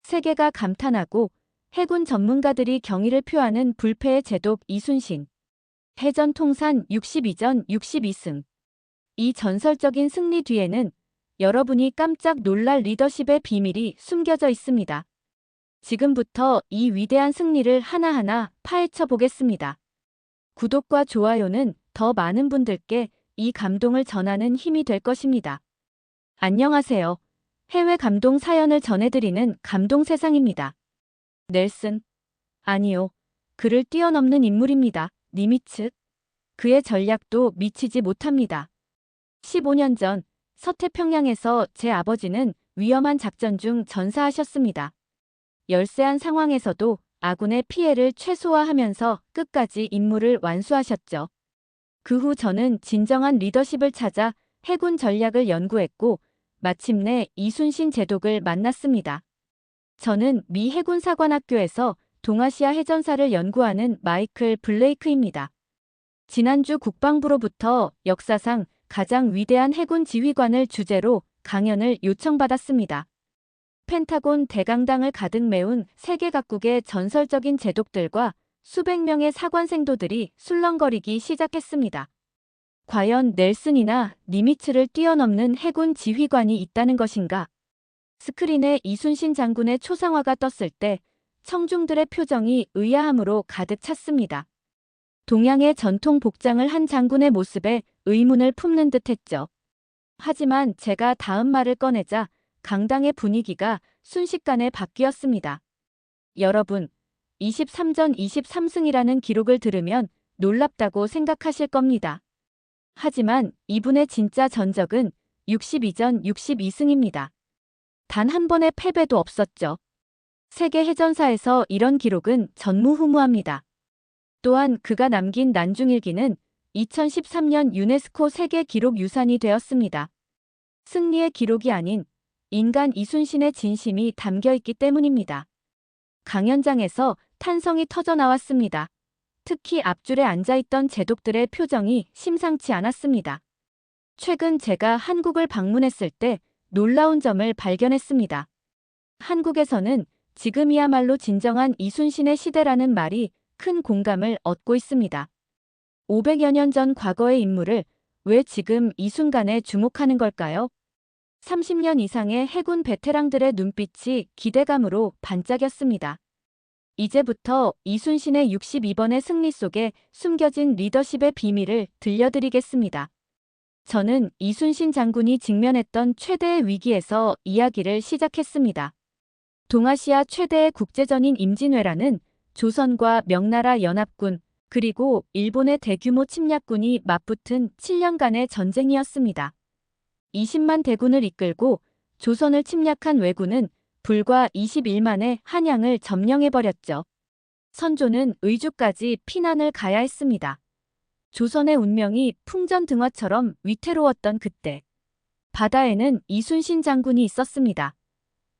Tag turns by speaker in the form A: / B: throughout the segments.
A: 세계가 감탄하고 해군 전문가들이 경의를 표하는 불패의 제독 이순신. 해전 통산 62전 62승. 이 전설적인 승리 뒤에는 여러분이 깜짝 놀랄 리더십의 비밀이 숨겨져 있습니다. 지금부터 이 위대한 승리를 하나하나 파헤쳐 보겠습니다. 구독과 좋아요는 더 많은 분들께 이 감동을 전하는 힘이 될 것입니다. 안녕하세요. 해외 감동 사연을 전해드리는 감동세상입니다. 넬슨. 아니요. 그를 뛰어넘는 인물입니다. 니미츠. 그의 전략도 미치지 못합니다. 15년 전 서태평양에서 제 아버지는 위험한 작전 중 전사하셨습니다. 열세한 상황에서도 아군의 피해를 최소화하면서 끝까지 임무를 완수하셨죠. 그 후 저는 진정한 리더십을 찾아 해군 전략을 연구했고 마침내 이순신 제독을 만났습니다. 저는 미 해군사관학교에서 동아시아 해전사를 연구하는 마이클 블레이크입니다. 지난주 국방부로부터 역사상 가장 위대한 해군 지휘관을 주제로 강연을 요청받았습니다. 펜타곤 대강당을 가득 메운 세계 각국의 전설적인 제독들과 수백 명의 사관생도들이 술렁거리기 시작했습니다. 과연 넬슨이나 니미츠를 뛰어넘는 해군 지휘관이 있다는 것인가? 스크린에 이순신 장군의 초상화가 떴을 때 청중들의 표정이 의아함으로 가득 찼습니다. 동양의 전통 복장을 한 장군의 모습에 의문을 품는 듯했죠. 하지만 제가 다음 말을 꺼내자 강당의 분위기가 순식간에 바뀌었습니다. 여러분, 23전 23승이라는 기록을 들으면 놀랍다고 생각하실 겁니다. 하지만 이분의 진짜 전적은 62전 62승입니다. 단 한 번의 패배도 없었죠. 세계 해전사에서 이런 기록은 전무후무합니다. 또한 그가 남긴 난중일기는 2013년 유네스코 세계 기록 유산이 되었습니다. 승리의 기록이 아닌 인간 이순신의 진심이 담겨 있기 때문입니다. 강연장에서 탄성이 터져 나왔습니다. 특히 앞줄에 앉아있던 제독들의 표정이 심상치 않았습니다. 최근 제가 한국을 방문했을 때 놀라운 점을 발견했습니다. 한국에서는 지금이야말로 진정한 이순신의 시대라는 말이 큰 공감을 얻고 있습니다. 500여 년 전 과거의 인물을 왜 지금 이 순간에 주목하는 걸까요? 30년 이상의 해군 베테랑들의 눈빛이 기대감으로 반짝였습니다. 이제부터 이순신의 62번의 승리 속에 숨겨진 리더십의 비밀을 들려드리겠습니다. 저는 이순신 장군이 직면했던 최대의 위기에서 이야기를 시작했습니다. 동아시아 최대의 국제전인 임진왜란은 조선과 명나라 연합군 그리고 일본의 대규모 침략군이 맞붙은 7년간의 전쟁이었습니다. 20만 대군을 이끌고 조선을 침략한 왜군은 불과 21만의 한양을 점령해버렸죠. 선조는 의주까지 피난을 가야 했습니다. 조선의 운명이 풍전등화처럼 위태로웠던 그때 바다에는 이순신 장군이 있었습니다.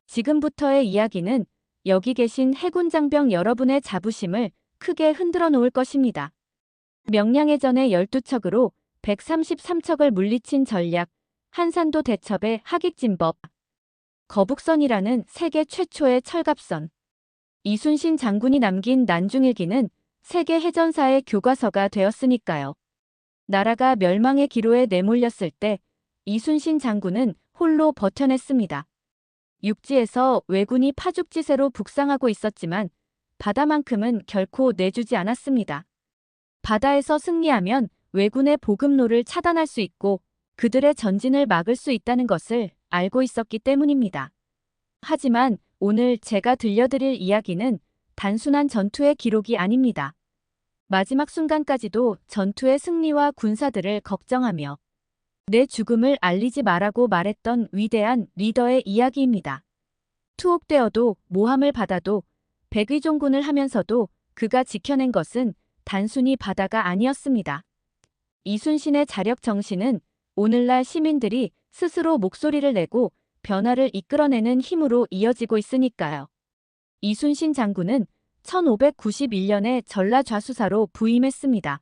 A: 지금부터의 이야기는 여기 계신 해군 장병 여러분의 자부심을 크게 흔들어 놓을 것입니다. 명량해전의 12척으로 133척을 물리친 전략, 한산도 대첩의 하객진법, 거북선이라는 세계 최초의 철갑선. 이순신 장군이 남긴 난중일기는 세계 해전사의 교과서가 되었으니까요. 나라가 멸망의 기로에 내몰렸을 때 이순신 장군은 홀로 버텨냈습니다. 육지에서 왜군이 파죽지세로 북상하고 있었지만 바다만큼은 결코 내주지 않았습니다. 바다에서 승리하면 왜군의 보급로를 차단할 수 있고 그들의 전진을 막을 수 있다는 것을 알고 있었기 때문입니다. 하지만 오늘 제가 들려드릴 이야기는 단순한 전투의 기록이 아닙니다. 마지막 순간까지도 전투의 승리와 군사들을 걱정하며 내 죽음을 알리지 말라고 말했던 위대한 리더의 이야기입니다. 투옥되어도 모함을 받아도 백의종군을 하면서도 그가 지켜낸 것은 단순히 바다가 아니었습니다. 이순신의 자력 정신은 오늘날 시민들이 스스로 목소리를 내고 변화를 이끌어내는 힘으로 이어지고 있으니까요. 이순신 장군은 1591년에 전라좌수사로 부임했습니다.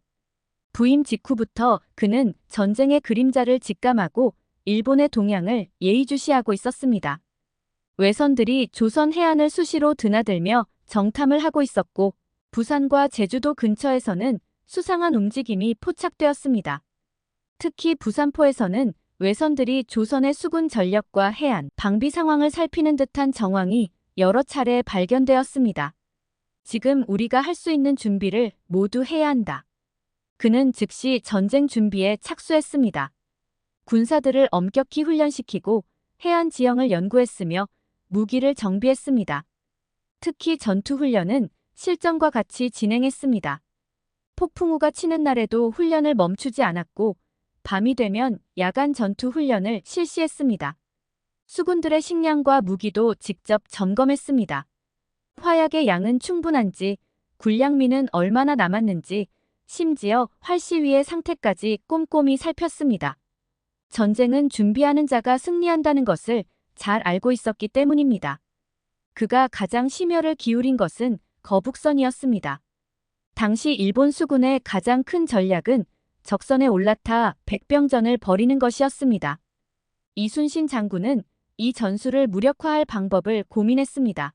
A: 부임 직후부터 그는 전쟁의 그림자를 직감하고 일본의 동향을 예의주시하고 있었습니다. 외선들이 조선 해안을 수시로 드나들며 정탐을 하고 있었고 부산과 제주도 근처에서는 수상한 움직임이 포착되었습니다. 특히 부산포에서는 외선들이 조선의 수군 전력과 해안, 방비 상황을 살피는 듯한 정황이 여러 차례 발견되었습니다. 지금 우리가 할 수 있는 준비를 모두 해야 한다. 그는 즉시 전쟁 준비에 착수했습니다. 군사들을 엄격히 훈련시키고 해안 지형을 연구했으며 무기를 정비했습니다. 특히 전투훈련은 실전과 같이 진행했습니다. 폭풍우가 치는 날에도 훈련을 멈추지 않았고 밤이 되면 야간 전투훈련을 실시했습니다. 수군들의 식량과 무기도 직접 점검했습니다. 화약의 양은 충분한지, 군량미는 얼마나 남았는지, 심지어 활시위의 상태까지 꼼꼼히 살폈습니다. 전쟁은 준비하는 자가 승리한다는 것을 잘 알고 있었기 때문입니다. 그가 가장 심혈을 기울인 것은 거북선이었습니다. 당시 일본 수군의 가장 큰 전략은 적선에 올라타 백병전을 벌이는 것이었습니다. 이순신 장군은 이 전술을 무력화할 방법을 고민했습니다.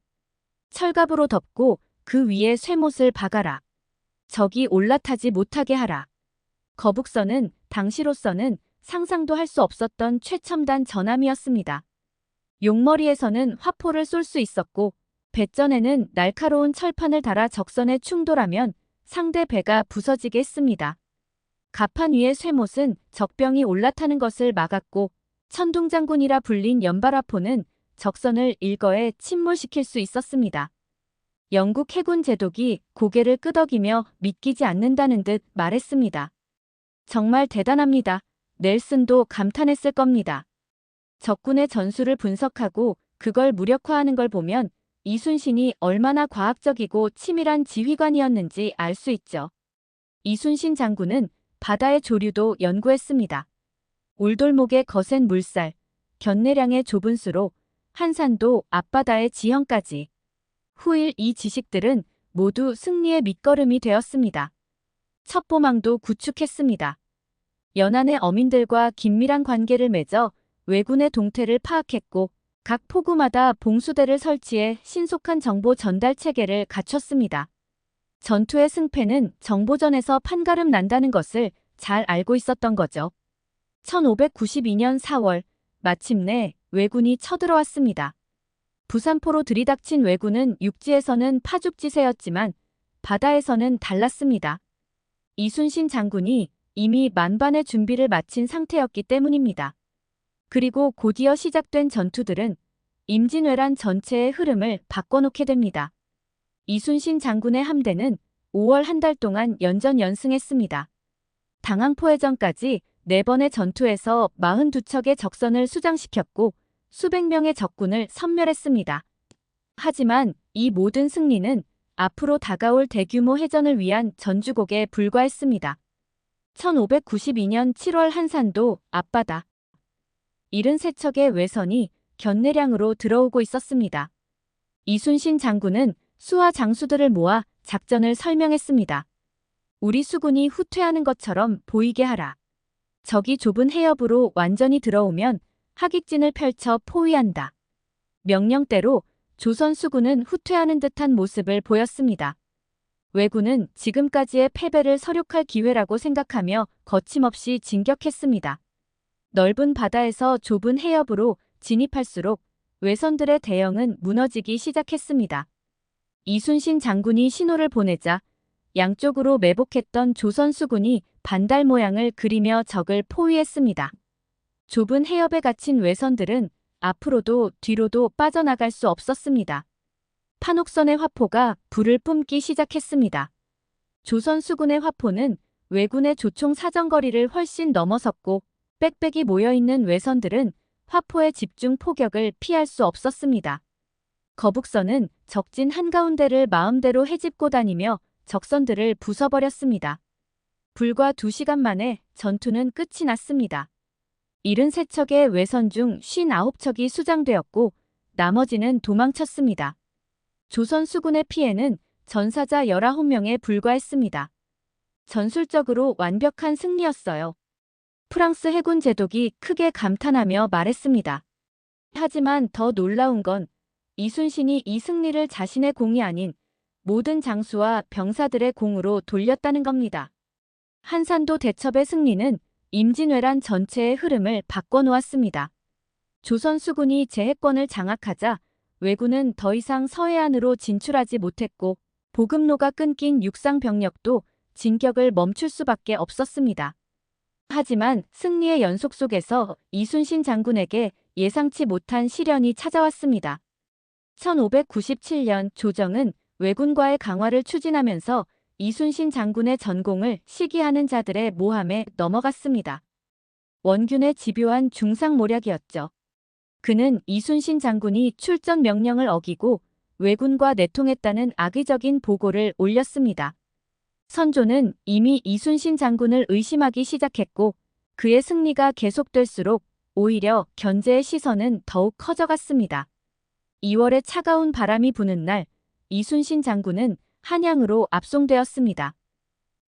A: 철갑으로 덮고 그 위에 쇠못을 박아라. 적이 올라타지 못하게 하라. 거북선은 당시로서는 상상도 할 수 없었던 최첨단 전함이었습니다. 용머리에서는 화포를 쏠 수 있었고 배전에는 날카로운 철판을 달아 적선에 충돌하면 상대 배가 부서지게 했습니다. 갑판 위의 쇠못은 적병이 올라타는 것을 막았고 천둥장군이라 불린 연발화포는 적선을 일거에 침몰시킬 수 있었습니다. 영국 해군 제독이 고개를 끄덕이며 믿기지 않는다는 듯 말했습니다. 정말 대단합니다. 넬슨도 감탄했을 겁니다. 적군의 전술을 분석하고 그걸 무력화하는 걸 보면 이순신이 얼마나 과학적이고 치밀한 지휘관이었는지 알 수 있죠. 이순신 장군은 바다의 조류도 연구했습니다. 울돌목의 거센 물살, 견내량의 좁은 수로 한산도 앞바다의 지형까지. 후일 이 지식들은 모두 승리의 밑거름이 되었습니다. 첩보망도 구축했습니다. 연안의 어민들과 긴밀한 관계를 맺어 왜군의 동태를 파악했고 각 포구마다 봉수대를 설치해 신속한 정보 전달 체계를 갖췄습니다. 전투의 승패는 정보전에서 판가름 난다는 것을 잘 알고 있었던 거죠. 1592년 4월 마침내 왜군이 쳐들어왔습니다. 부산포로 들이닥친 왜군은 육지에서는 파죽지세였지만 바다에서는 달랐습니다. 이순신 장군이 이미 만반의 준비를 마친 상태였기 때문입니다. 그리고 곧이어 시작된 전투들은 임진왜란 전체의 흐름을 바꿔놓게 됩니다. 이순신 장군의 함대는 5월 한 달 동안 연전연승했습니다. 당항포해전까지 4번의 전투에서 42척의 적선을 수장시켰고 수백 명의 적군을 섬멸했습니다. 하지만 이 모든 승리는 앞으로 다가올 대규모 해전을 위한 전주곡에 불과했습니다. 1592년 7월 한산도 앞바다. 73척의 외선이 견내량으로 들어오고 있었습니다. 이순신 장군은 수하 장수들을 모아 작전을 설명했습니다. 우리 수군이 후퇴하는 것처럼 보이게 하라. 적이 좁은 해협으로 완전히 들어오면 하객진을 펼쳐 포위한다. 명령대로 조선 수군은 후퇴하는 듯한 모습을 보였습니다. 왜군은 지금까지의 패배를 서륙할 기회라고 생각하며 거침없이 진격했습니다. 넓은 바다에서 좁은 해협으로 진입할수록 외선들의 대형은 무너지기 시작했습니다. 이순신 장군이 신호를 보내자 양쪽으로 매복했던 조선 수군이 반달 모양을 그리며 적을 포위했습니다. 좁은 해협에 갇힌 외선들은 앞으로도 뒤로도 빠져나갈 수 없었습니다. 판옥선의 화포가 불을 뿜기 시작했습니다. 조선 수군의 화포는 왜군의 조총 사정거리를 훨씬 넘어섰고 빽빽이 모여있는 외선들은 화포의 집중 포격을 피할 수 없었습니다. 거북선은 적진 한가운데를 마음대로 헤집고 다니며 적선들을 부숴버렸습니다. 불과 2시간 만에 전투는 끝이 났습니다. 73척의 외선 중 59척이 수장되었고 나머지는 도망쳤습니다. 조선 수군의 피해는 전사자 19명에 불과했습니다. 전술적으로 완벽한 승리였어요. 프랑스 해군 제독이 크게 감탄하며 말했습니다. 하지만 더 놀라운 건 이순신이 이 승리를 자신의 공이 아닌 모든 장수와 병사들의 공으로 돌렸다는 겁니다. 한산도 대첩의 승리는 임진왜란 전체의 흐름을 바꿔놓았습니다. 조선 수군이 제해권을 장악하자 왜군은 더 이상 서해안으로 진출하지 못했고 보급로가 끊긴 육상 병력도 진격을 멈출 수밖에 없었습니다. 하지만 승리의 연속 속에서 이순신 장군에게 예상치 못한 시련이 찾아왔습니다. 1597년 조정은 왜군과의 강화를 추진하면서 이순신 장군의 전공을 시기하는 자들의 모함에 넘어갔습니다. 원균의 집요한 중상모략이었죠. 그는 이순신 장군이 출전 명령을 어기고 왜군과 내통했다는 악의적인 보고를 올렸습니다. 선조는 이미 이순신 장군을 의심하기 시작했고 그의 승리가 계속될수록 오히려 견제의 시선은 더욱 커져갔습니다. 2월에 차가운 바람이 부는 날 이순신 장군은 한양으로 압송되었습니다.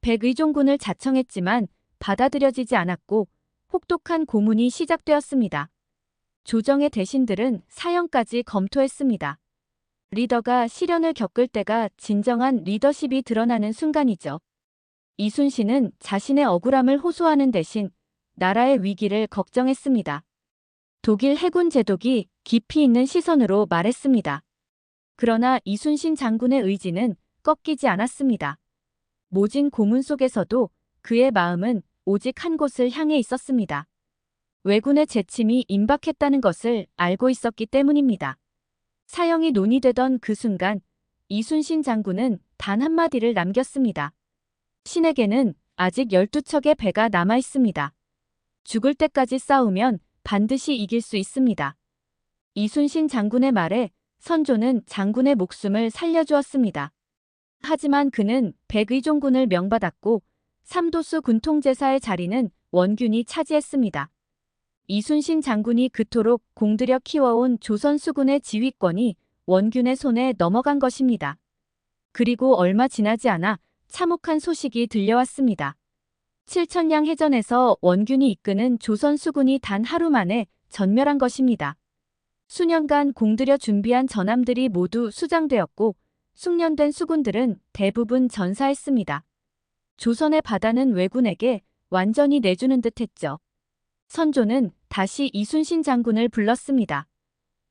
A: 백의종군을 자청했지만 받아들여지지 않았고 혹독한 고문이 시작되었습니다. 조정의 대신들은 사형까지 검토했습니다. 리더가 시련을 겪을 때가 진정한 리더십이 드러나는 순간이죠. 이순신은 자신의 억울함을 호소하는 대신 나라의 위기를 걱정했습니다. 독일 해군 제독이 깊이 있는 시선으로 말했습니다. 그러나 이순신 장군의 의지는 꺾이지 않았습니다. 모진 고문 속에서도 그의 마음은 오직 한 곳을 향해 있었습니다. 왜군의 재침이 임박했다는 것을 알고 있었기 때문입니다. 사형이 논의되던 그 순간 이순신 장군은 단 한마디를 남겼습니다. 신에게는 아직 12척의 배가 남아 있습니다. 죽을 때까지 싸우면 반드시 이길 수 있습니다. 이순신 장군의 말에 선조는 장군의 목숨을 살려주었습니다. 하지만 그는 백의종군을 명받았고 삼도수 군통제사의 자리는 원균이 차지했습니다. 이순신 장군이 그토록 공들여 키워온 조선 수군의 지휘권이 원균의 손에 넘어간 것입니다. 그리고 얼마 지나지 않아 참혹한 소식이 들려왔습니다. 칠천량 해전에서 원균이 이끄는 조선 수군이 단 하루 만에 전멸한 것입니다. 수년간 공들여 준비한 전함들이 모두 수장되었고 숙련된 수군들은 대부분 전사했습니다. 조선의 바다는 왜군에게 완전히 내주는 듯했죠. 선조는 다시 이순신 장군을 불렀습니다.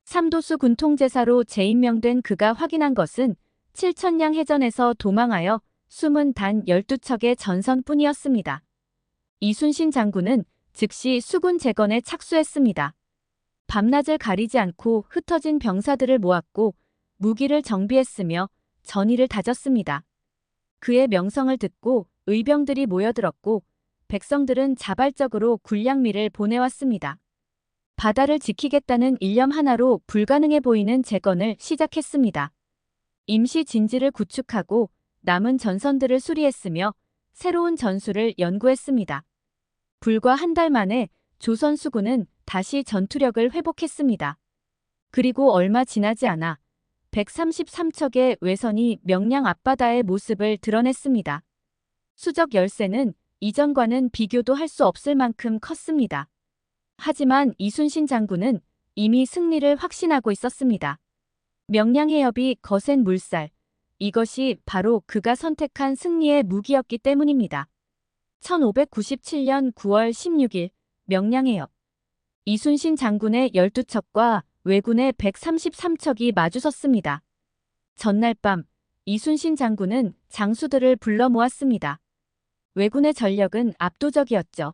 A: 삼도수 군통제사로 재임명된 그가 확인한 것은 칠천량 해전에서 도망하여 숨은 단 12척의 전선뿐이었습니다. 이순신 장군은 즉시 수군 재건에 착수했습니다. 밤낮을 가리지 않고 흩어진 병사들을 모았고 무기를 정비했으며 전의를 다졌습니다. 그의 명성을 듣고 의병들이 모여들었고 백성들은 자발적으로 군량미를 보내왔습니다. 바다를 지키겠다는 일념 하나로 불가능해 보이는 재건을 시작했습니다. 임시 진지를 구축하고 남은 전선들을 수리했으며 새로운 전술을 연구했습니다. 불과 한 달 만에 조선 수군은 다시 전투력을 회복했습니다. 그리고 얼마 지나지 않아 133척의 왜선이 명량 앞바다의 모습을 드러냈습니다. 수적 열세는 이전과는 비교도 할 수 없을 만큼 컸습니다. 하지만 이순신 장군은 이미 승리를 확신하고 있었습니다. 명량해협이 거센 물살, 이것이 바로 그가 선택한 승리의 무기였기 때문입니다. 1597년 9월 16일 명량해협. 이순신 장군의 12척과 왜군의 133척이 마주섰습니다. 전날 밤 이순신 장군은 장수들을 불러 모았습니다. 왜군의 전력은 압도적이었죠.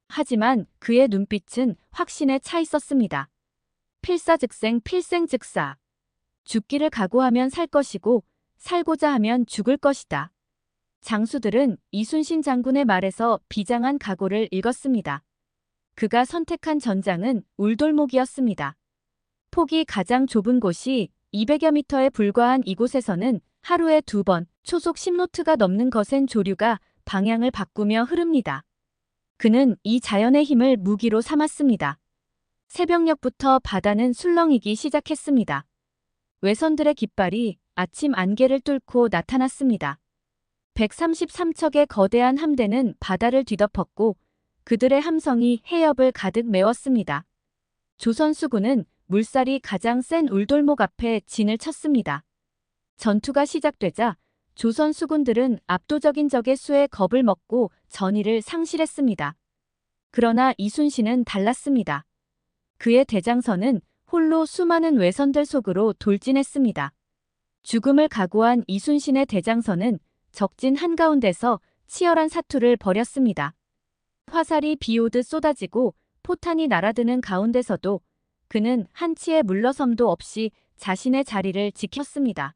A: 하지만 그의 눈빛은 확신에 차 있었습니다. 필사즉생 필생즉사. 죽기를 각오하면 살 것이고 살고자 하면 죽을 것이다. 장수들은 이순신 장군의 말에서 비장한 각오를 읽었습니다. 그가 선택한 전장은 울돌목이었습니다. 폭이 가장 좁은 곳이 200여 미터에 불과한 이곳에서는 하루에 2번 초속 10노트가 넘는 거센 조류가 방향을 바꾸며 흐릅니다. 그는 이 자연의 힘을 무기로 삼았습니다. 새벽녘부터 바다는 술렁이기 시작했습니다. 왜선들의 깃발이 아침 안개를 뚫고 나타났습니다. 133척의 거대한 함대는 바다를 뒤덮었고 그들의 함성이 해협을 가득 메웠습니다. 조선 수군은 물살이 가장 센 울돌목 앞에 진을 쳤습니다. 전투가 시작되자 조선 수군들은 압도적인 적의 수에 겁을 먹고 전의를 상실했습니다. 그러나 이순신은 달랐습니다. 그의 대장선은 홀로 수많은 외선들 속으로 돌진했습니다. 죽음을 각오한 이순신의 대장선은 적진 한가운데서 치열한 사투를 벌였습니다. 화살이 비오듯 쏟아지고 포탄이 날아드는 가운데서도 그는 한치의 물러섬도 없이 자신의 자리를 지켰습니다.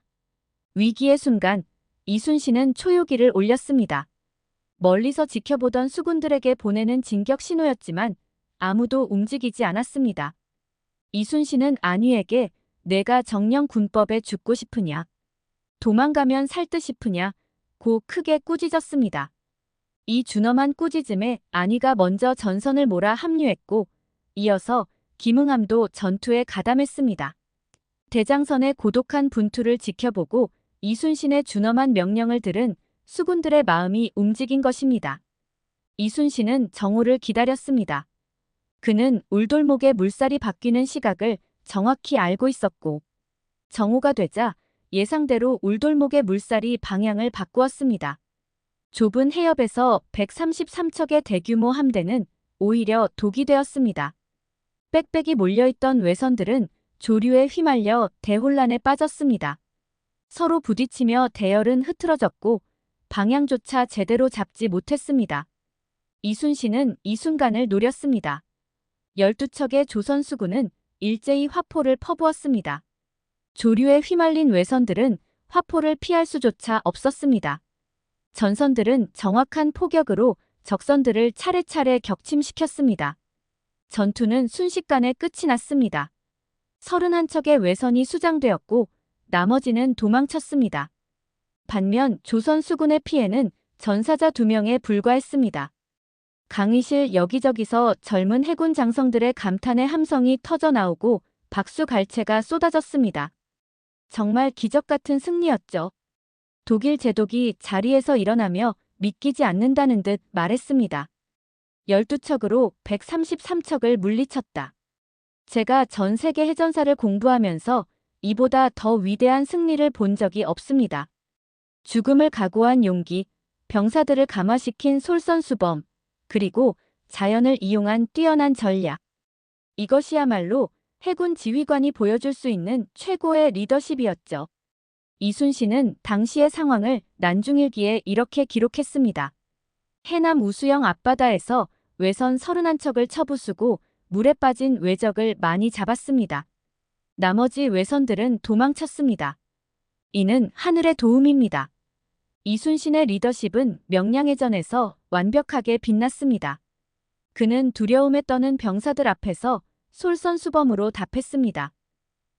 A: 위기의 순간 이순신은 초요기를 올렸습니다. 멀리서 지켜보던 수군들에게 보내는 진격 신호였지만 아무도 움직이지 않았습니다. 이순신은 안위에게 내가 정령 군법에 죽고 싶으냐, 도망가면 살 듯 싶으냐 고 크게 꾸짖었습니다. 이 준엄한 꾸짖음에 안위가 먼저 전선을 몰아 합류했고 이어서 김응함도 전투에 가담했습니다. 대장선의 고독한 분투를 지켜보고 이순신의 준엄한 명령을 들은 수군들의 마음이 움직인 것입니다. 이순신은 정오를 기다렸습니다. 그는 울돌목의 물살이 바뀌는 시각을 정확히 알고 있었고 정오가 되자 예상대로 울돌목의 물살이 방향을 바꾸었습니다. 좁은 해협에서 133척의 대규모 함대는 오히려 독이 되었습니다. 빽빽이 몰려있던 외선들은 조류에 휘말려 대혼란에 빠졌습니다. 서로 부딪히며 대열은 흐트러졌고 방향조차 제대로 잡지 못했습니다. 이순신은 이 순간을 노렸습니다. 12척의 조선 수군은 일제히 화포를 퍼부었습니다. 조류에 휘말린 외선들은 화포를 피할 수조차 없었습니다. 전선들은 정확한 포격으로 적선들을 차례차례 격침시켰습니다. 전투는 순식간에 끝이 났습니다. 31척의 외선이 수장되었고 나머지는 도망쳤습니다. 반면 조선 수군의 피해는 전사자 2명에 불과했습니다. 강의실 여기저기서 젊은 해군 장성들의 감탄의 함성이 터져나오고 박수갈채가 쏟아졌습니다. 정말 기적 같은 승리였죠. 독일 제독이 자리에서 일어나며 믿기지 않는다는 듯 말했습니다. 12척으로 133척을 물리쳤다. 제가 전 세계 해전사를 공부하면서 이보다 더 위대한 승리를 본 적이 없습니다. 죽음을 각오한 용기, 병사들을 감화시킨 솔선수범, 그리고 자연을 이용한 뛰어난 전략. 이것이야말로 해군 지휘관이 보여줄 수 있는 최고의 리더십이었죠. 이순신은 당시의 상황을 난중일기에 이렇게 기록했습니다. 해남 우수영 앞바다에서 외선 31척을 쳐부수고 물에 빠진 외적을 많이 잡았습니다. 나머지 외선들은 도망쳤습니다. 이는 하늘의 도움입니다. 이순신의 리더십은 명량해전에서 완벽하게 빛났습니다. 그는 두려움에 떠는 병사들 앞에서 솔선수범으로 답했습니다.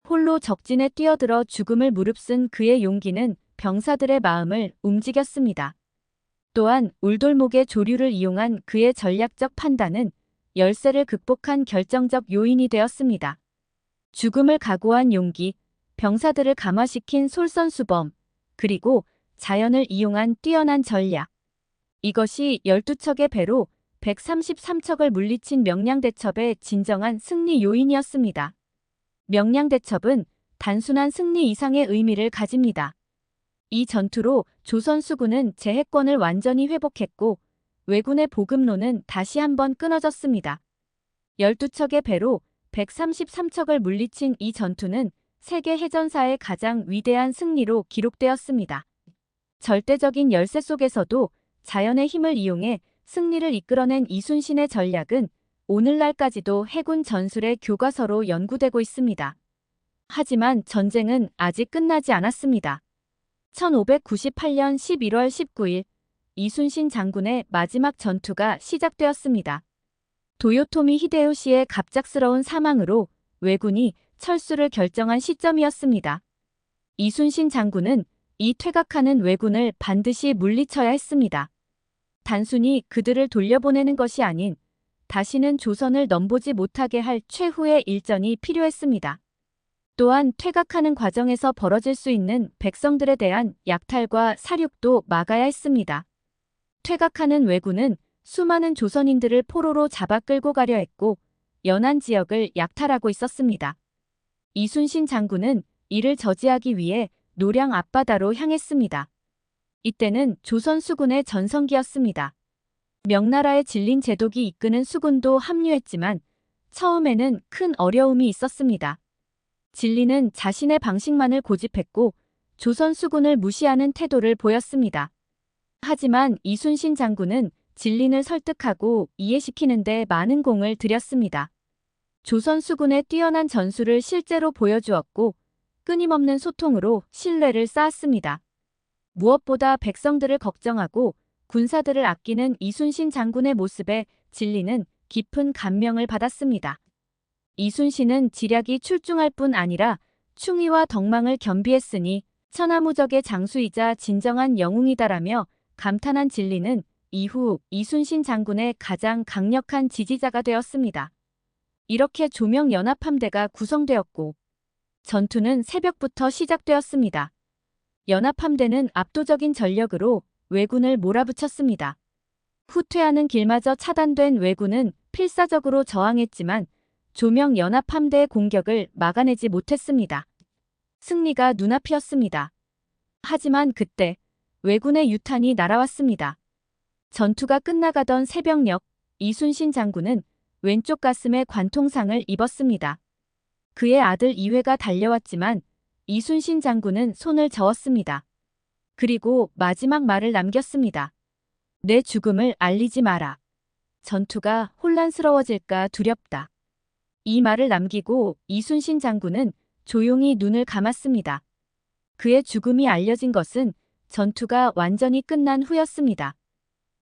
A: 홀로 적진에 뛰어들어 죽음을 무릅쓴 그의 용기는 병사들의 마음을 움직였습니다. 또한 울돌목의 조류를 이용한 그의 전략적 판단은 열세를 극복한 결정적 요인이 되었습니다. 죽음을 각오한 용기, 병사들을 감화시킨 솔선수범, 그리고 자연을 이용한 뛰어난 전략. 이것이 12척의 배로 133척을 물리친 명량대첩의 진정한 승리 요인이었습니다. 명량대첩은 단순한 승리 이상의 의미를 가집니다. 이 전투로 조선 수군은 제해권을 완전히 회복했고 왜군의 보급로는 다시 한번 끊어졌습니다. 12척의 배로 133척을 물리친 이 전투는 세계 해전사의 가장 위대한 승리로 기록되었습니다. 절대적인 열세 속에서도 자연의 힘을 이용해 승리를 이끌어낸 이순신의 전략은 오늘날까지도 해군 전술의 교과서로 연구되고 있습니다. 하지만 전쟁은 아직 끝나지 않았습니다. 1598년 11월 19일 이순신 장군의 마지막 전투가 시작되었습니다. 도요토미 히데요시의 갑작스러운 사망으로 왜군이 철수를 결정한 시점이었습니다. 이순신 장군은 이 퇴각하는 왜군을 반드시 물리쳐야 했습니다. 단순히 그들을 돌려보내는 것이 아닌 다시는 조선을 넘보지 못하게 할 최후의 일전이 필요했습니다. 또한 퇴각하는 과정에서 벌어질 수 있는 백성들에 대한 약탈과 살육도 막아야 했습니다. 퇴각하는 왜군은 수많은 조선인들을 포로로 잡아 끌고 가려 했고 연안 지역을 약탈하고 있었습니다. 이순신 장군은 이를 저지하기 위해 노량 앞바다로 향했습니다. 이때는 조선 수군의 전성기였습니다. 명나라의 질린 제독이 이끄는 수군도 합류했지만 처음에는 큰 어려움이 있었습니다. 진리는 자신의 방식만을 고집했고 조선 수군을 무시하는 태도를 보였습니다. 하지만 이순신 장군은 진린을 설득하고 이해시키는 데 많은 공을 들였습니다. 조선 수군의 뛰어난 전술을 실제로 보여주었고 끊임없는 소통으로 신뢰를 쌓았습니다. 무엇보다 백성들을 걱정하고 군사들을 아끼는 이순신 장군의 모습에 진리는 깊은 감명을 받았습니다. 이순신은 지략이 출중할 뿐 아니라 충의와 덕망을 겸비했으니 천하무적의 장수이자 진정한 영웅이다라며 감탄한 진리는 이후 이순신 장군의 가장 강력한 지지자가 되었습니다. 이렇게 조명연합함대가 구성되었고 전투는 새벽부터 시작되었습니다. 연합함대는 압도적인 전력으로 왜군을 몰아붙였습니다. 후퇴하는 길마저 차단된 왜군은 필사적으로 저항했지만 조명연합함대의 공격을 막아내지 못했습니다. 승리가 눈앞이었습니다. 하지만 그때 왜군의 유탄이 날아왔습니다. 전투가 끝나가던 새벽녘 이순신 장군은 왼쪽 가슴에 관통상을 입었습니다. 그의 아들 이회가 달려왔지만 이순신 장군은 손을 저었습니다. 그리고 마지막 말을 남겼습니다. 내 죽음을 알리지 마라. 전투가 혼란스러워질까 두렵다. 이 말을 남기고 이순신 장군은 조용히 눈을 감았습니다. 그의 죽음이 알려진 것은 전투가 완전히 끝난 후였습니다.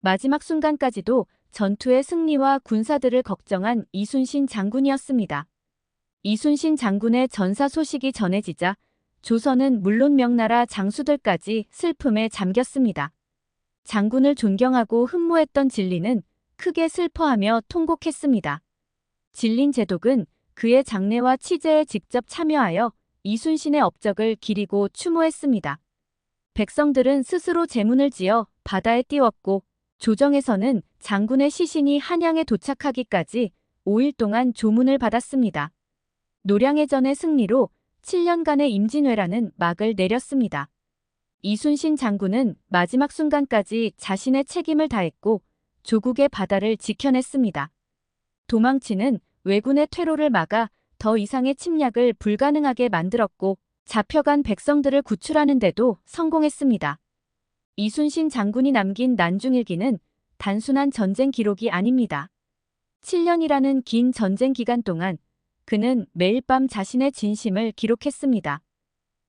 A: 마지막 순간까지도 전투의 승리와 군사들을 걱정한 이순신 장군이었습니다. 이순신 장군의 전사 소식이 전해지자 조선은 물론 명나라 장수들까지 슬픔에 잠겼습니다. 장군을 존경하고 흠모했던 진리는 크게 슬퍼하며 통곡했습니다. 진린 제독은 그의 장례와 치제에 직접 참여하여 이순신의 업적을 기리고 추모했습니다. 백성들은 스스로 제문을 지어 바다에 띄웠고 조정에서는 장군의 시신이 한양에 도착하기까지 5일 동안 조문을 받았습니다. 노량해전의 승리로 7년간의 임진왜란은 막을 내렸습니다. 이순신 장군은 마지막 순간까지 자신의 책임을 다했고 조국의 바다를 지켜냈습니다. 도망치는 왜군의 퇴로를 막아 더 이상의 침략을 불가능하게 만들었고 잡혀간 백성들을 구출하는 데도 성공했습니다. 이순신 장군이 남긴 난중일기는 단순한 전쟁 기록이 아닙니다. 7년이라는 긴 전쟁 기간 동안 그는 매일 밤 자신의 진심을 기록했습니다.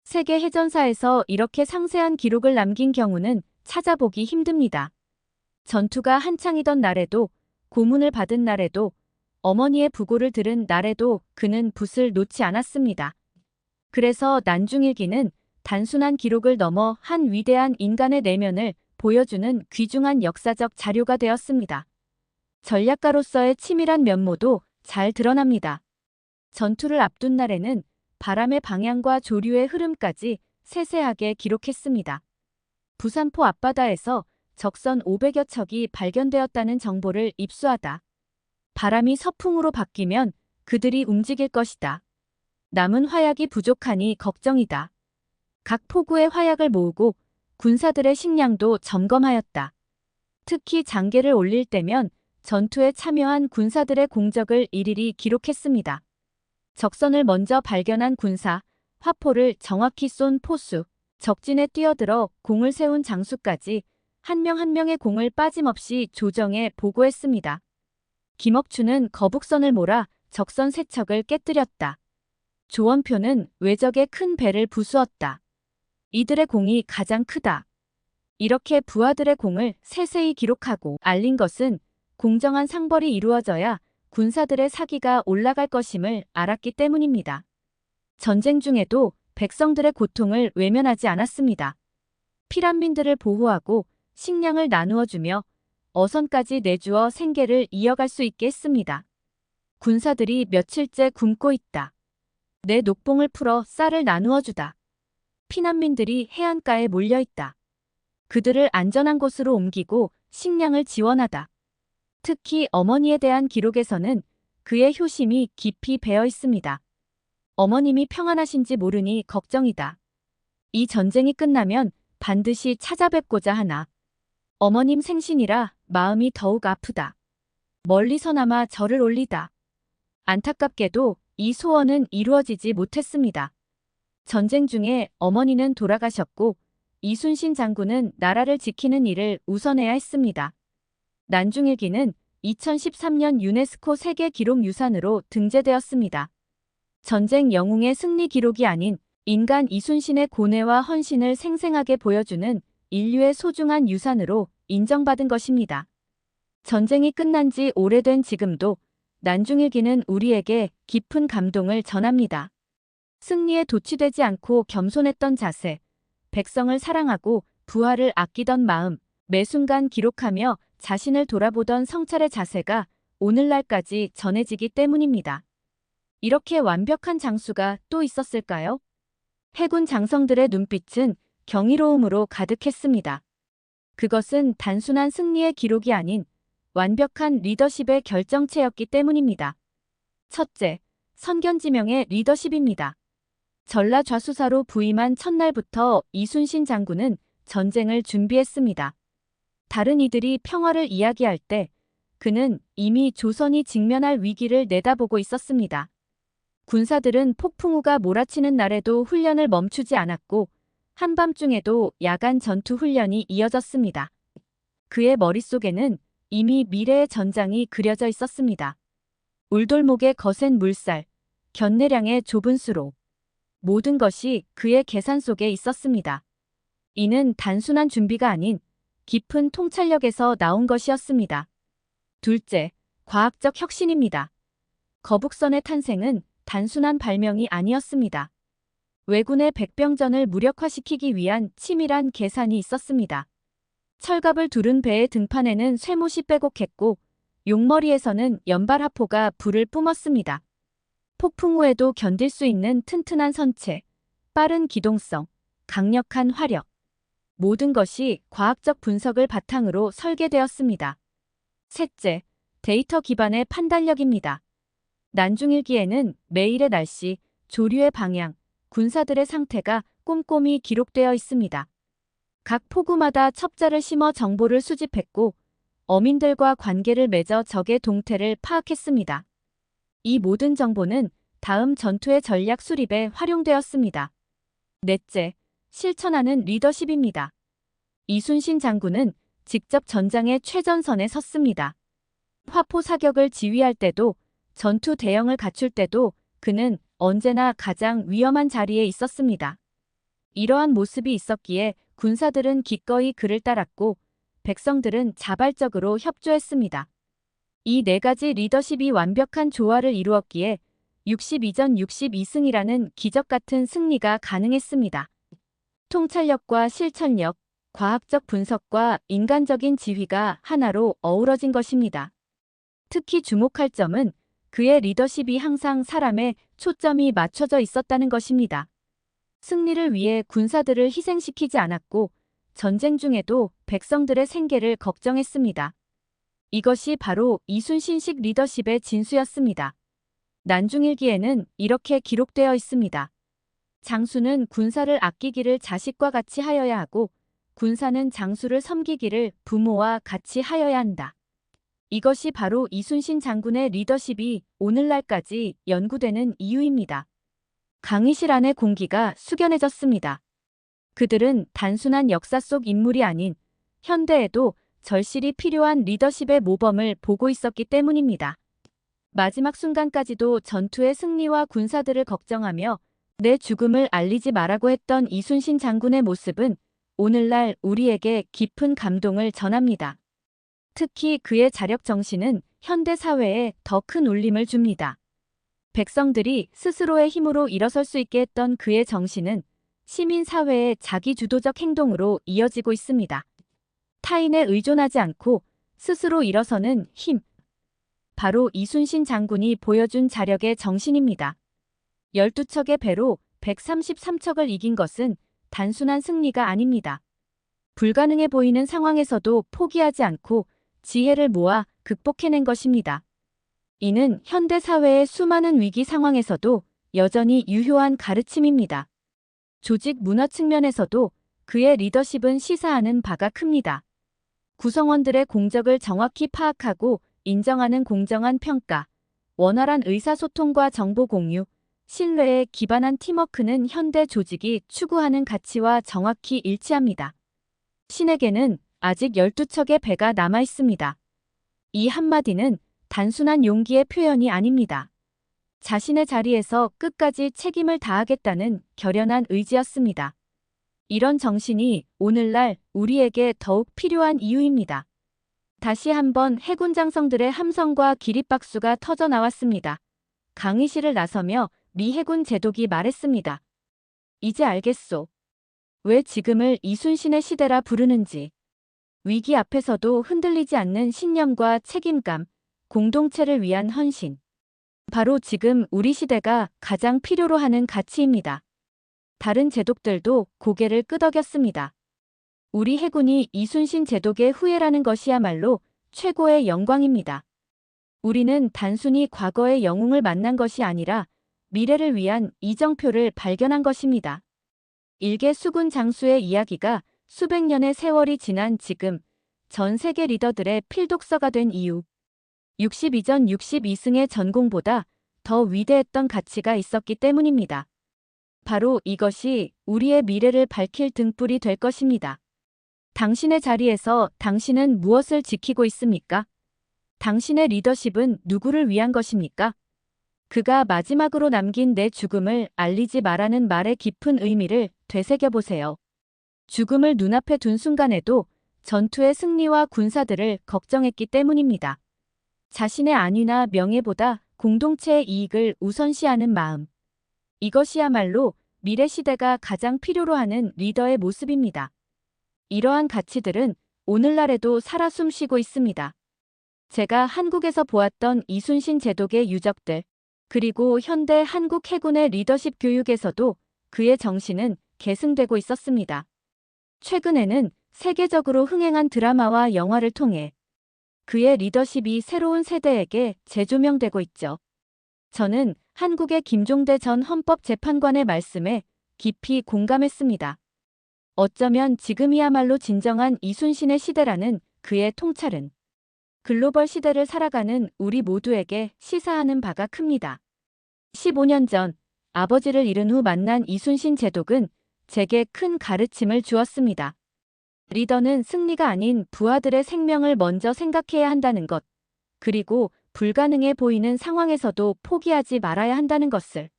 A: 세계 해전사에서 이렇게 상세한 기록을 남긴 경우는 찾아보기 힘듭니다. 전투가 한창이던 날에도, 고문을 받은 날에도, 어머니의 부고를 들은 날에도 그는 붓을 놓지 않았습니다. 그래서 난중일기는 단순한 기록을 넘어 한 위대한 인간의 내면을 보여주는 귀중한 역사적 자료가 되었습니다. 전략가로서의 치밀한 면모도 잘 드러납니다. 전투를 앞둔 날에는 바람의 방향과 조류의 흐름까지 세세하게 기록했습니다. 부산포 앞바다에서 적선 500여 척이 발견되었다는 정보를 입수하다. 바람이 서풍으로 바뀌면 그들이 움직일 것이다. 남은 화약이 부족하니 걱정이다. 각 포구의 화약을 모으고 군사들의 식량도 점검하였다. 특히 장계를 올릴 때면 전투에 참여한 군사들의 공적을 일일이 기록했습니다. 적선을 먼저 발견한 군사, 화포를 정확히 쏜 포수, 적진에 뛰어들어 공을 세운 장수까지 한 명 한 명의 공을 빠짐없이 조정해 보고했습니다. 김억추는 거북선을 몰아 적선 세 척을 깨뜨렸다. 조원표는 외적의 큰 배를 부수었다. 이들의 공이 가장 크다. 이렇게 부하들의 공을 세세히 기록하고 알린 것은 공정한 상벌이 이루어져야 군사들의 사기가 올라갈 것임을 알았기 때문입니다. 전쟁 중에도 백성들의 고통을 외면하지 않았습니다. 피란민들을 보호하고 식량을 나누어주며 어선까지 내주어 생계를 이어갈 수 있게 했습니다. 군사들이 며칠째 굶고 있다. 내 녹봉을 풀어 쌀을 나누어주다. 피난민들이 해안가에 몰려있다. 그들을 안전한 곳으로 옮기고 식량을 지원하다. 특히 어머니에 대한 기록에서는 그의 효심이 깊이 배어 있습니다. 어머님이 평안하신지 모르니 걱정이다. 이 전쟁이 끝나면 반드시 찾아뵙고자 하나. 어머님 생신이라 마음이 더욱 아프다. 멀리서나마 절을 올리다. 안타깝게도 이 소원은 이루어지지 못했습니다. 전쟁 중에 어머니는 돌아가셨고 이순신 장군은 나라를 지키는 일을 우선해야 했습니다. 난중일기는 2013년 유네스코 세계기록유산으로 등재되었습니다. 전쟁 영웅의 승리 기록이 아닌 인간 이순신의 고뇌와 헌신을 생생하게 보여주는 인류의 소중한 유산으로 인정받은 것입니다. 전쟁이 끝난 지 오래된 지금도 난중일기는 우리에게 깊은 감동을 전합니다. 승리에 도취되지 않고 겸손했던 자세, 백성을 사랑하고 부하를 아끼던 마음, 매 순간 기록하며 자신을 돌아보던 성찰의 자세가 오늘날까지 전해지기 때문입니다. 이렇게 완벽한 장수가 또 있었을까요? 해군 장성들의 눈빛은 경이로움으로 가득했습니다. 그것은 단순한 승리의 기록이 아닌 완벽한 리더십의 결정체였기 때문입니다. 첫째, 선견지명의 리더십입니다. 전라좌수사로 부임한 첫날부터 이순신 장군은 전쟁을 준비했습니다. 다른 이들이 평화를 이야기할 때 그는 이미 조선이 직면할 위기를 내다보고 있었습니다. 군사들은 폭풍우가 몰아치는 날에도 훈련을 멈추지 않았고 한밤중에도 야간 전투 훈련이 이어졌습니다. 그의 머릿속에는 이미 미래의 전장이 그려져 있었습니다. 울돌목의 거센 물살, 견내량의 좁은 수로. 모든 것이 그의 계산 속에 있었습니다. 이는 단순한 준비가 아닌 깊은 통찰력에서 나온 것이었습니다. 둘째, 과학적 혁신입니다. 거북선의 탄생은 단순한 발명이 아니었습니다. 왜군의 백병전을 무력화시키기 위한 치밀한 계산이 있었습니다. 철갑을 두른 배의 등판에는 쇠못이 빼곡했고 용머리에서는 연발하포가 불을 뿜었습니다. 폭풍우에도 견딜 수 있는 튼튼한 선체, 빠른 기동성, 강력한 화력. 모든 것이 과학적 분석을 바탕으로 설계되었습니다. 셋째, 데이터 기반의 판단력입니다. 난중일기에는 매일의 날씨, 조류의 방향, 군사들의 상태가 꼼꼼히 기록되어 있습니다. 각 포구마다 첩자를 심어 정보를 수집했고 어민들과 관계를 맺어 적의 동태를 파악했습니다. 이 모든 정보는 다음 전투의 전략 수립에 활용되었습니다. 넷째, 실천하는 리더십입니다. 이순신 장군은 직접 전장의 최전선에 섰습니다. 화포 사격을 지휘할 때도 전투 대형을 갖출 때도 그는 언제나 가장 위험한 자리에 있었습니다. 이러한 모습이 있었기에 군사들은 기꺼이 그를 따랐고 백성들은 자발적으로 협조했습니다. 이 네 가지 리더십이 완벽한 조화를 이루었기에 62전 62승이라는 기적 같은 승리가 가능했습니다. 통찰력과 실천력, 과학적 분석과 인간적인 지휘가 하나로 어우러진 것입니다. 특히 주목할 점은 그의 리더십이 항상 사람에 초점이 맞춰져 있었다는 것입니다. 승리를 위해 군사들을 희생시키지 않았고 전쟁 중에도 백성들의 생계를 걱정했습니다. 이것이 바로 이순신식 리더십의 진수였습니다. 난중일기에는 이렇게 기록되어 있습니다. 장수는 군사를 아끼기를 자식과 같이 하여야 하고 군사는 장수를 섬기기를 부모와 같이 하여야 한다. 이것이 바로 이순신 장군의 리더십이 오늘날까지 연구되는 이유입니다. 강의실 안의 공기가 숙연해졌습니다. 그들은 단순한 역사 속 인물이 아닌 현대에도 절실히 필요한 리더십의 모범을 보고 있었기 때문입니다. 마지막 순간까지도 전투의 승리와 군사들을 걱정하며 내 죽음을 알리지 말라고 했던 이순신 장군의 모습은 오늘날 우리에게 깊은 감동을 전합니다. 특히 그의 자력 정신은 현대 사회에 더 큰 울림을 줍니다. 백성들이 스스로의 힘으로 일어설 수 있게 했던 그의 정신은 시민사회의 자기주도적 행동으로 이어지고 있습니다. 타인에 의존하지 않고 스스로 일어서는 힘. 바로 이순신 장군이 보여준 자력의 정신입니다. 12척의 배로 133척을 이긴 것은 단순한 승리가 아닙니다. 불가능해 보이는 상황에서도 포기하지 않고 지혜를 모아 극복해낸 것입니다. 이는 현대 사회의 수많은 위기 상황에서도 여전히 유효한 가르침입니다. 조직 문화 측면에서도 그의 리더십은 시사하는 바가 큽니다. 구성원들의 공적을 정확히 파악하고 인정하는 공정한 평가, 원활한 의사소통과 정보 공유, 신뢰에 기반한 팀워크는 현대 조직이 추구하는 가치와 정확히 일치합니다. 신에게는 아직 12척의 배가 남아 있습니다. 이 한마디는 단순한 용기의 표현이 아닙니다. 자신의 자리에서 끝까지 책임을 다하겠다는 결연한 의지였습니다. 이런 정신이 오늘날 우리에게 더욱 필요한 이유입니다. 다시 한번 해군 장성들의 함성과 기립박수가 터져 나왔습니다. 강의실을 나서며 미 해군 제독이 말했습니다. 이제 알겠소. 왜 지금을 이순신의 시대라 부르는지. 위기 앞에서도 흔들리지 않는 신념과 책임감, 공동체를 위한 헌신. 바로 지금 우리 시대가 가장 필요로 하는 가치입니다. 다른 제독들도 고개를 끄덕였습니다. 우리 해군이 이순신 제독의 후예라는 것이야말로 최고의 영광입니다. 우리는 단순히 과거의 영웅을 만난 것이 아니라 미래를 위한 이정표를 발견한 것입니다. 일개 수군 장수의 이야기가 수백 년의 세월이 지난 지금 전 세계 리더들의 필독서가 된 이유. 62전 62승의 전공보다 더 위대했던 가치가 있었기 때문입니다. 바로 이것이 우리의 미래를 밝힐 등불이 될 것입니다. 당신의 자리에서 당신은 무엇을 지키고 있습니까? 당신의 리더십은 누구를 위한 것입니까? 그가 마지막으로 남긴 내 죽음을 알리지 마라는 말의 깊은 의미를 되새겨보세요. 죽음을 눈앞에 둔 순간에도 전투의 승리와 군사들을 걱정했기 때문입니다. 자신의 안위나 명예보다 공동체의 이익을 우선시하는 마음. 이것이야말로 미래 시대가 가장 필요로 하는 리더의 모습입니다. 이러한 가치들은 오늘날에도 살아 숨쉬고 있습니다. 제가 한국에서 보았던 이순신 제독의 유적들, 그리고 현대 한국 해군의 리더십 교육에서도 그의 정신은 계승되고 있었습니다. 최근에는 세계적으로 흥행한 드라마와 영화를 통해 그의 리더십이 새로운 세대에게 재조명되고 있죠. 저는 한국의 김종대 전 헌법재판관의 말씀에 깊이 공감했습니다. 어쩌면 지금이야말로 진정한 이순신의 시대라는 그의 통찰은 글로벌 시대를 살아가는 우리 모두에게 시사하는 바가 큽니다. 15년 전 아버지를 잃은 후 만난 이순신 제독은 제게 큰 가르침을 주었습니다. 리더는 승리가 아닌 부하들의 생명을 먼저 생각해야 한다는 것, 그리고 불가능해 보이는 상황에서도 포기하지 말아야 한다는 것을.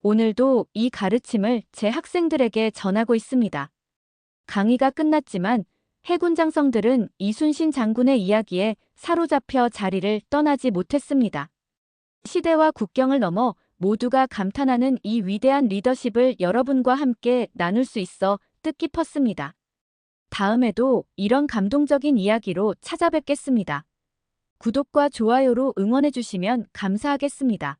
A: 오늘도 이 가르침을 제 학생들에게 전하고 있습니다. 강의가 끝났지만 해군 장성들은 이순신 장군의 이야기에 사로잡혀 자리를 떠나지 못했습니다. 시대와 국경을 넘어 모두가 감탄하는 이 위대한 리더십을 여러분과 함께 나눌 수 있어 뜻깊었습니다. 다음에도 이런 감동적인 이야기로 찾아뵙겠습니다. 구독과 좋아요로 응원해주시면 감사하겠습니다.